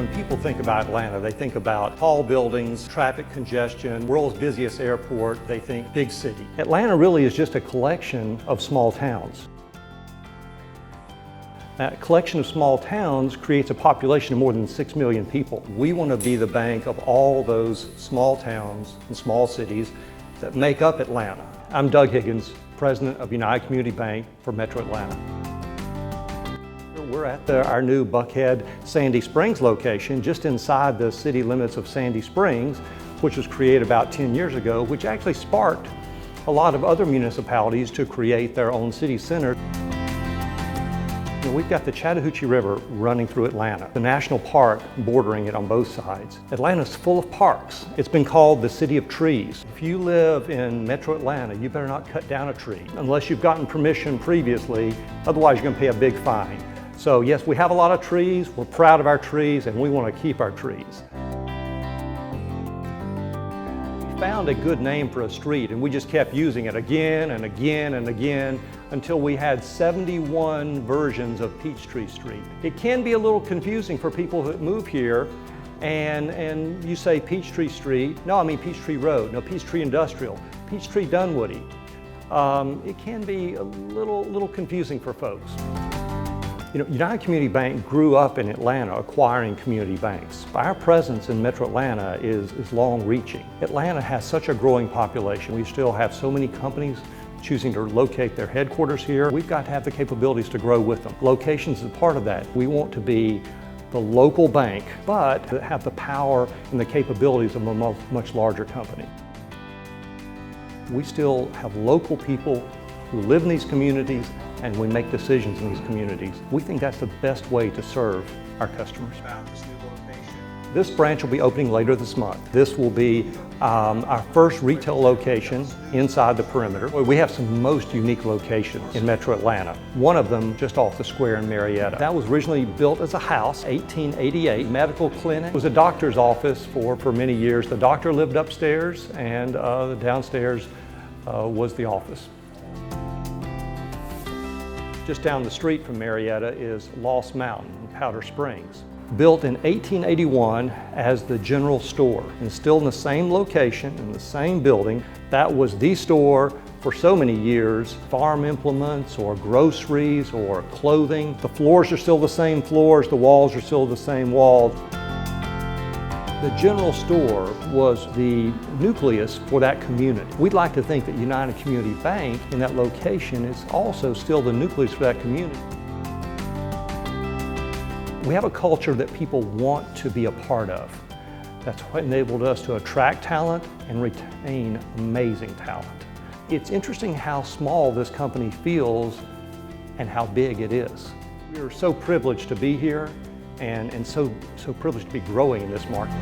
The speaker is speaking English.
When people think about Atlanta, they think about tall buildings, traffic congestion, world's busiest airport, they think big city. Atlanta really is just a collection of small towns. That collection of small towns creates a population of more than 6 million people. We want to be the bank of all those small towns and small cities that make up Atlanta. I'm Doug Higgins, President of United Community Bank for Metro Atlanta. We're at our new Buckhead Sandy Springs location, just inside the city limits of Sandy Springs, which was created about 10 years ago, which actually sparked a lot of other municipalities to create their own city center. We've got the Chattahoochee River running through Atlanta, the national park bordering it on both sides. Atlanta's full of parks. It's been called the city of trees. If you live in Metro Atlanta, you better not cut down a tree unless you've gotten permission previously, otherwise you're going to pay a big fine. So yes, we have a lot of trees, we're proud of our trees, and we want to keep our trees. We found a good name for a street, and we just kept using it again and again and again until we had 71 versions of Peachtree Street. It can be a little confusing for people who move here, and you say Peachtree Street. No, I mean Peachtree Road. No, Peachtree Industrial, Peachtree Dunwoody. It can be a little confusing for folks. United Community Bank grew up in Atlanta acquiring community banks. Our presence in Metro Atlanta is long-reaching. Atlanta has such a growing population. We still have so many companies choosing to locate their headquarters here. We've got to have the capabilities to grow with them. Locations is part of that. We want to be the local bank, but have the power and the capabilities of a much larger company. We still have local people who live in these communities, and we make decisions in these communities. We think that's the best way to serve our customers. This branch will be opening later this month. This will be our first retail location inside the perimeter. We have some most unique locations in Metro Atlanta. One of them just off the square in Marietta. That was originally built as a house, 1888. Medical clinic. It was a doctor's office for many years. The doctor lived upstairs, and the downstairs was the office. Just down the street from Marietta is Lost Mountain in Powder Springs. Built in 1881 as the general store, and still in the same location, in the same building. That was the store for so many years. Farm implements or groceries or clothing. The floors are still the same floors, the walls are still the same walls. The general store was the nucleus for that community. We'd like to think that United Community Bank in that location is also still the nucleus for that community. We have a culture that people want to be a part of. That's what enabled us to attract talent and retain amazing talent. It's interesting how small this company feels and how big it is. We're so privileged to be here and so privileged to be growing in this market.